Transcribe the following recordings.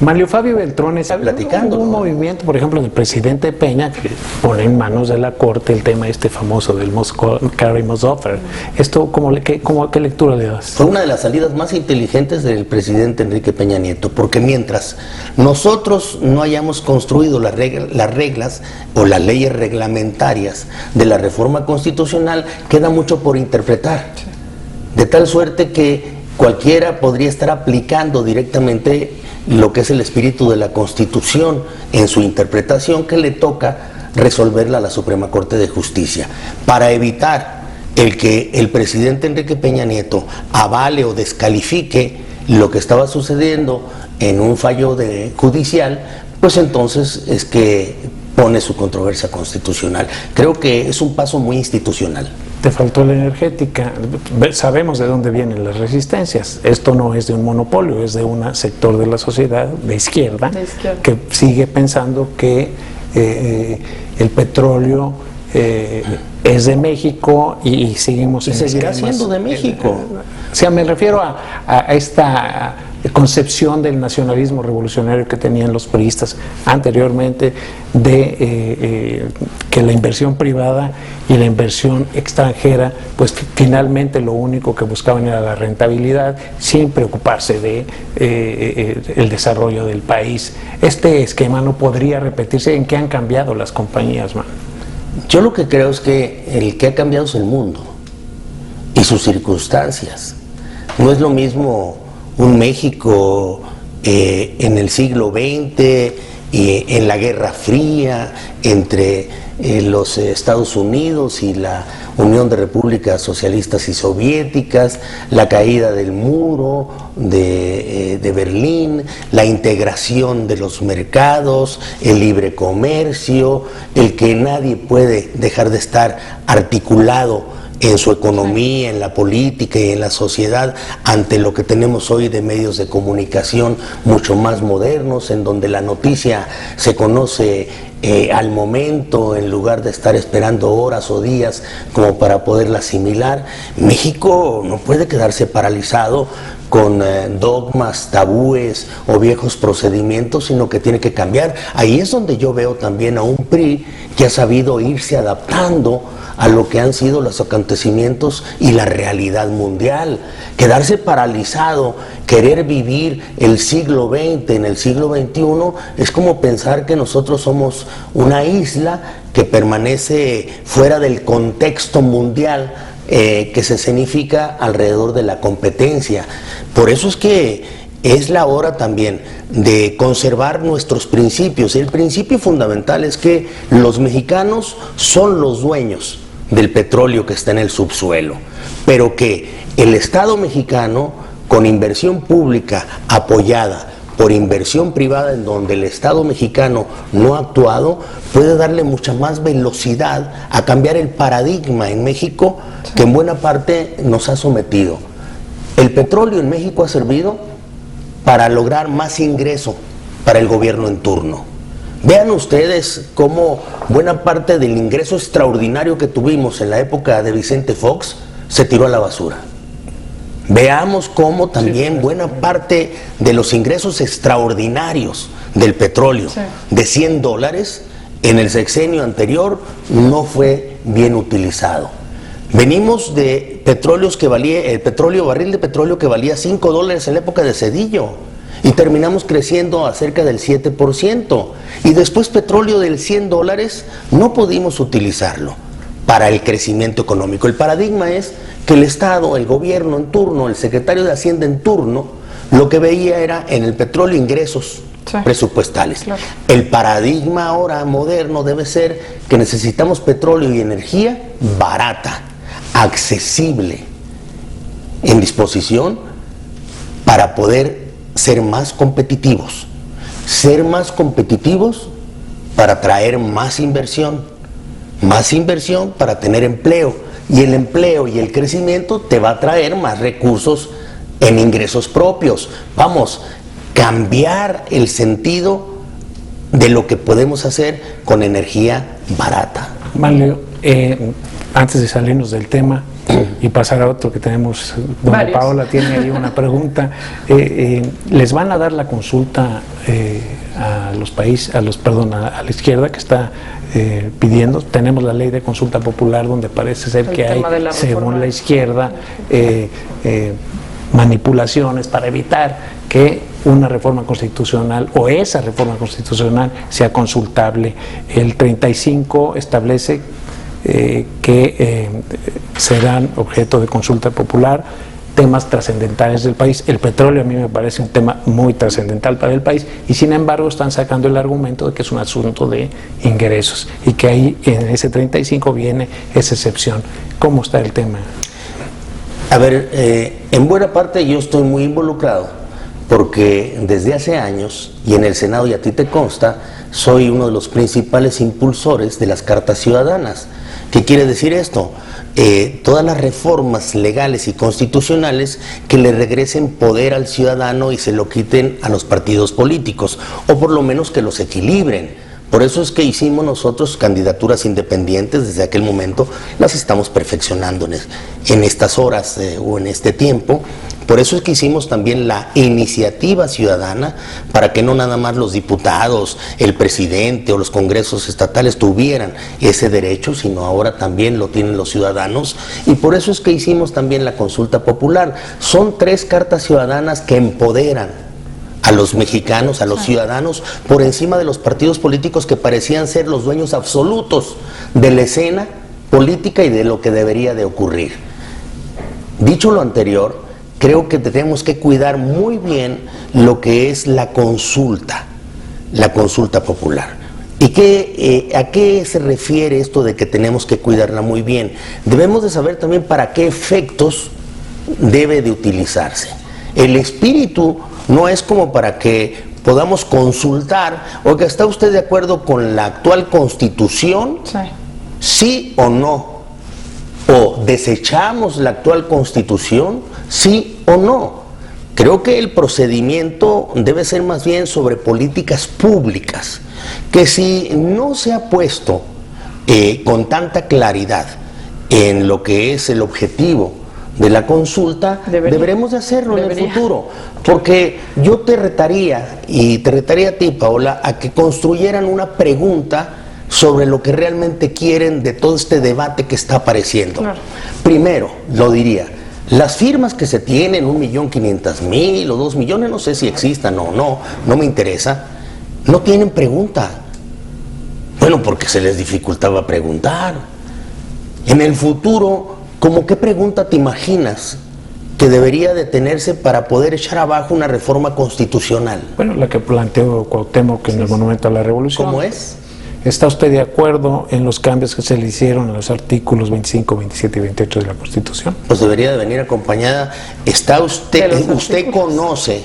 Manlio Fabio Beltrón es platicando, un ¿no? movimiento, por ejemplo, del presidente Peña, que pone en manos de la Corte el tema famoso del Carry Must Offer. ¿Esto qué lectura le das? Fue una de las salidas más inteligentes del presidente Enrique Peña Nieto, porque mientras nosotros no hayamos construido las reglas o las leyes reglamentarias de la reforma constitucional, queda mucho por interpretar. De tal suerte que cualquiera podría estar aplicando directamente lo que es el espíritu de la Constitución en su interpretación, que le toca resolverla a la Suprema Corte de Justicia, para evitar el que el presidente Enrique Peña Nieto avale o descalifique lo que estaba sucediendo en un fallo judicial. Pues entonces es que pone su controversia constitucional. Creo que es un paso muy institucional. Te faltó la energética. Sabemos de dónde vienen las resistencias. Esto no es de un monopolio, es de un sector de la sociedad de izquierda, que sigue pensando que el petróleo es de México y seguimos y seguirá siendo de México. O sea, me refiero a esta concepción del nacionalismo revolucionario que tenían los priistas anteriormente, de que la inversión privada y la inversión extranjera, pues finalmente lo único que buscaban era la rentabilidad, sin preocuparse de el desarrollo del país. Este esquema no podría repetirse. ¿En qué han cambiado las compañías, man? Yo lo que creo es que el que ha cambiado es el mundo y sus circunstancias. No es lo mismo un México en el siglo XX y en la Guerra Fría entre los Estados Unidos y la Unión de Repúblicas Socialistas y Soviéticas, la caída del muro de Berlín, la integración de los mercados, el libre comercio, el que nadie puede dejar de estar articulado en su economía, en la política y en la sociedad, ante lo que tenemos hoy de medios de comunicación mucho más modernos, en donde la noticia se conoce al momento, en lugar de estar esperando horas o días como para poderla asimilar. México no puede quedarse paralizado con dogmas, tabúes o viejos procedimientos, sino que tiene que cambiar. Ahí es donde yo veo también a un PRI que ha sabido irse adaptando a lo que han sido los acontecimientos y la realidad mundial. Quedarse paralizado, querer vivir el siglo XX en el siglo XXI, es como pensar que nosotros somos una isla que permanece fuera del contexto mundial que se escenifica alrededor de la competencia. Por eso es que es la hora también de conservar nuestros principios. El principio fundamental es que los mexicanos son los dueños del petróleo que está en el subsuelo, pero que el Estado mexicano, con inversión pública apoyada por inversión privada, en donde el Estado mexicano no ha actuado, puede darle mucha más velocidad a cambiar el paradigma en México, que en buena parte nos ha sometido. El petróleo en México ha servido para lograr más ingreso para el gobierno en turno. Vean ustedes cómo buena parte del ingreso extraordinario que tuvimos en la época de Vicente Fox se tiró a la basura. Veamos cómo también buena parte de los ingresos extraordinarios del petróleo, de $100 en el sexenio anterior, no fue bien utilizado. Venimos de petróleos que valía, el barril de petróleo que valía $5 en la época de Zedillo, y terminamos creciendo a cerca del 7%, y después petróleo del $100 no pudimos utilizarlo para el crecimiento económico. El paradigma es que el Estado, el gobierno en turno, el secretario de Hacienda en turno, lo que veía era en el petróleo ingresos presupuestales. Claro. El paradigma ahora moderno debe ser que necesitamos petróleo y energía barata, accesible, en disposición para poder ser más competitivos para atraer más inversión para tener empleo, y el empleo y el crecimiento te va a traer más recursos en ingresos propios. Vamos, cambiar el sentido de lo que podemos hacer con energía barata. Manlio, antes de salirnos del tema, y pasar a otro que tenemos, donde Varios. Paola tiene ahí una pregunta. ¿Les van a dar la consulta a los países, a la izquierda que está pidiendo? Tenemos la ley de consulta popular donde parece ser que hay, según la izquierda, manipulaciones para evitar que una reforma constitucional o esa reforma constitucional sea consultable. El 35 establece que serán objeto de consulta popular temas trascendentales del país. El petróleo a mí me parece un tema muy trascendental para el país y sin embargo están sacando el argumento de que es un asunto de ingresos y que ahí en ese 35 viene esa excepción. ¿Cómo está el tema? A ver, en buena parte yo estoy muy involucrado porque desde hace años, y en el Senado, y a ti te consta, soy uno de los principales impulsores de las cartas ciudadanas. ¿Qué quiere decir esto? Todas las reformas legales y constitucionales que le regresen poder al ciudadano y se lo quiten a los partidos políticos, o por lo menos que los equilibren. Por eso es que hicimos nosotros candidaturas independientes desde aquel momento, las estamos perfeccionando en estas horas o en este tiempo. Por eso es que hicimos también la iniciativa ciudadana, para que no nada más los diputados, el presidente o los congresos estatales tuvieran ese derecho, sino ahora también lo tienen los ciudadanos. Y por eso es que hicimos también la consulta popular. Son 3 cartas ciudadanas que empoderan a los mexicanos, a los ciudadanos, por encima de los partidos políticos que parecían ser los dueños absolutos de la escena política y de lo que debería de ocurrir. Dicho lo anterior, creo que tenemos que cuidar muy bien lo que es la consulta popular. ¿Y a qué se refiere esto de que tenemos que cuidarla muy bien? Debemos de saber también para qué efectos debe de utilizarse. El espíritu no es como para que podamos consultar, o que ¿está usted de acuerdo con la actual Constitución? Sí. ¿Sí o no? ¿O desechamos la actual Constitución? ¿Sí o no? Creo que el procedimiento debe ser más bien sobre políticas públicas, que si no se ha puesto con tanta claridad en lo que es el objetivo de la consulta, deberemos de hacerlo en el futuro. Porque yo te retaría, y te retaría a ti, Paola, a que construyeran una pregunta sobre lo que realmente quieren de todo este debate que está apareciendo. Claro. Primero, lo diría, las firmas que se tienen, 1.500.000 o 2 millones, no sé si existan o no, no me interesa, no tienen pregunta. Bueno, porque se les dificultaba preguntar. En el futuro, ¿cómo qué pregunta te imaginas que debería de tenerse para poder echar abajo una reforma constitucional? Bueno, la que planteó Cuauhtémoc en el Monumento a la Revolución. ¿Cómo es? ¿Está usted de acuerdo en los cambios que se le hicieron a los artículos 25, 27 y 28 de la Constitución? Pues debería de venir acompañada. ¿Está usted conoce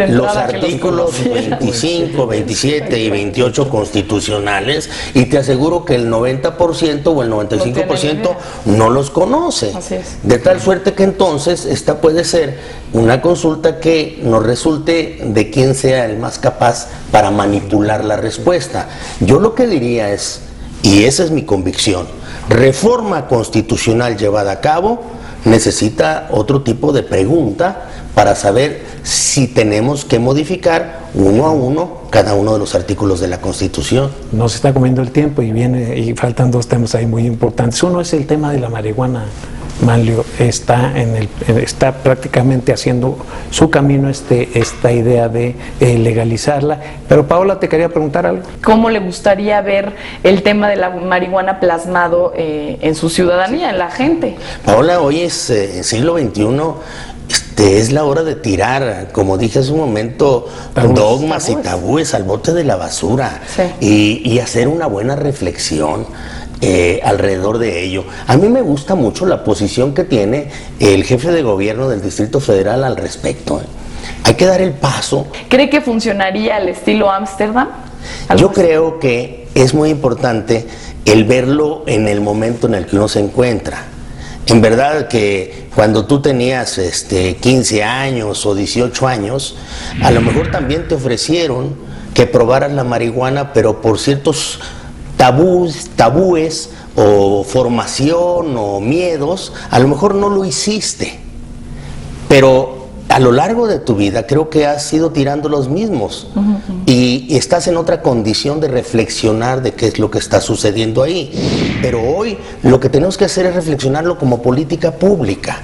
los artículos 25, 27 y 28 constitucionales? Y te aseguro que el 90% o el 95% no los conoce. Así es. De tal suerte que entonces esta puede ser una consulta que nos resulte de quién sea el más capaz para manipular la respuesta. Yo lo que diría es, y esa es mi convicción, reforma constitucional llevada a cabo necesita otro tipo de pregunta para saber si tenemos que modificar uno a uno cada uno de los artículos de la Constitución. Nos está comiendo el tiempo y faltan 2 temas ahí muy importantes. Uno es el tema de la marihuana. Manlio está prácticamente haciendo su camino esta idea de legalizarla. Pero Paola, te quería preguntar algo. ¿Cómo le gustaría ver el tema de la marihuana plasmado en su ciudadanía, en la gente? Paola, hoy es siglo XXI. Es la hora de tirar, como dije hace un momento, dogmas y tabúes al bote de la basura, sí, y hacer una buena reflexión alrededor de ello. A mí me gusta mucho la posición que tiene el jefe de gobierno del Distrito Federal al respecto. Hay que dar el paso. ¿Cree que funcionaría al estilo Ámsterdam? Yo creo que es muy importante el verlo en el momento en el que uno se encuentra. En verdad que cuando tú tenías 15 años o 18 años, a lo mejor también te ofrecieron que probaras la marihuana, pero por ciertos tabúes o formación o miedos, a lo mejor no lo hiciste, pero a lo largo de tu vida creo que has ido tirando los mismos y estás en otra condición de reflexionar de qué es lo que está sucediendo ahí. Pero hoy lo que tenemos que hacer es reflexionarlo como política pública.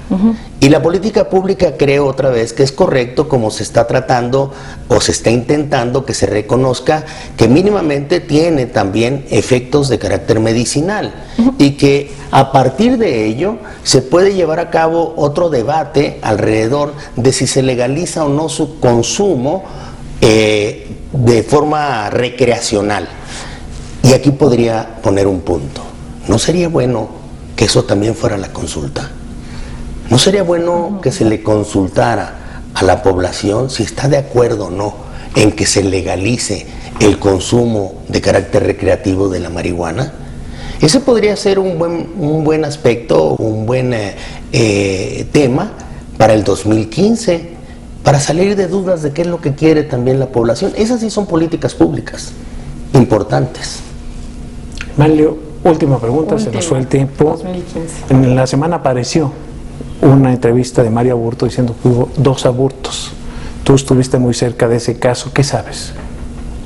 Y la política pública creo otra vez que es correcto como se está tratando o se está intentando que se reconozca que mínimamente tiene también efectos de carácter medicinal y que a partir de ello se puede llevar a cabo otro debate alrededor de si se legaliza o no su consumo de forma recreacional. Y aquí podría poner un punto. ¿No sería bueno que eso también fuera la consulta? ¿No sería bueno que se le consultara a la población si está de acuerdo o no en que se legalice el consumo de carácter recreativo de la marihuana? Ese podría ser un buen aspecto, un buen tema para el 2015, para salir de dudas de qué es lo que quiere también la población. Esas sí son políticas públicas importantes. Manlio, última pregunta, se nos fue el tiempo. 2015. En la semana apareció una entrevista de Mario Aburto diciendo que hubo 2 abortos. Tú estuviste muy cerca de ese caso, ¿qué sabes?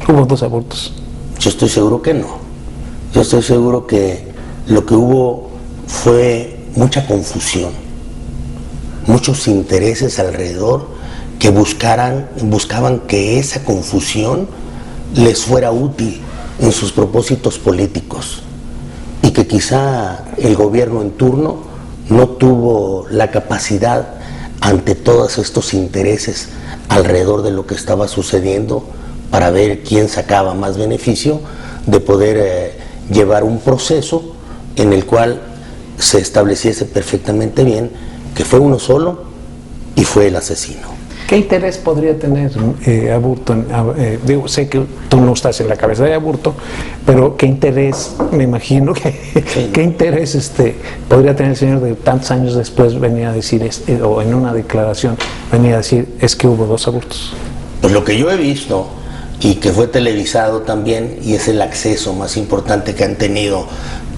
¿Hubo 2 abortos? Yo estoy seguro que no. Yo estoy seguro que lo que hubo fue mucha confusión, muchos intereses alrededor que buscaban que esa confusión les fuera útil en sus propósitos políticos y que quizá el gobierno en turno no tuvo la capacidad ante todos estos intereses alrededor de lo que estaba sucediendo para ver quién sacaba más beneficio de poder llevar un proceso en el cual se estableciese perfectamente bien que fue uno solo y fue el asesino. ¿Qué interés podría tener Aburto? Digo, sé que tú no estás en la cabeza de Aburto, pero ¿qué interés, me imagino, qué interés podría tener el señor de tantos años después venía a decir, o en una declaración, venía a decir, es que hubo 2 abortos? Pues lo que yo he visto, y que fue televisado también, y es el acceso más importante que han tenido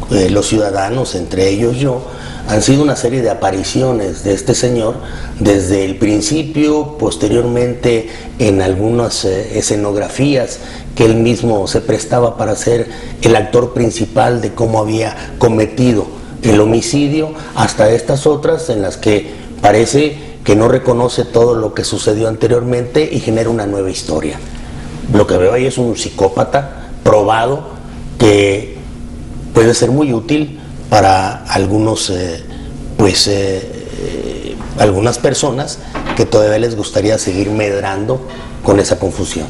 los ciudadanos, entre ellos yo, han sido una serie de apariciones de este señor desde el principio, posteriormente en algunas escenografías que él mismo se prestaba para ser el actor principal de cómo había cometido el homicidio, hasta estas otras en las que parece que no reconoce todo lo que sucedió anteriormente y genera una nueva historia. Lo que veo ahí es un psicópata probado que puede ser muy útil para algunos, algunas personas que todavía les gustaría seguir medrando con esa confusión.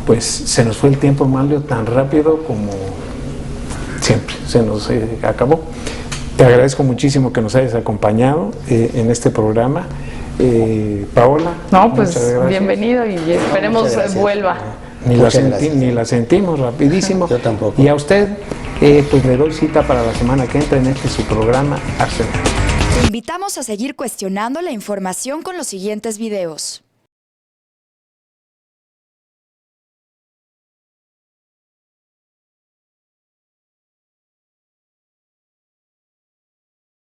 Pues se nos fue el tiempo, Manlio, tan rápido como siempre, se nos acabó. Te agradezco muchísimo que nos hayas acompañado en este programa. Paola. No, pues bienvenido y esperemos vuelva. Ni la sentimos rapidísimo. Yo tampoco. Y a usted, pues le doy cita para la semana que entra en su programa Arsenal. Te invitamos a seguir cuestionando la información con los siguientes videos.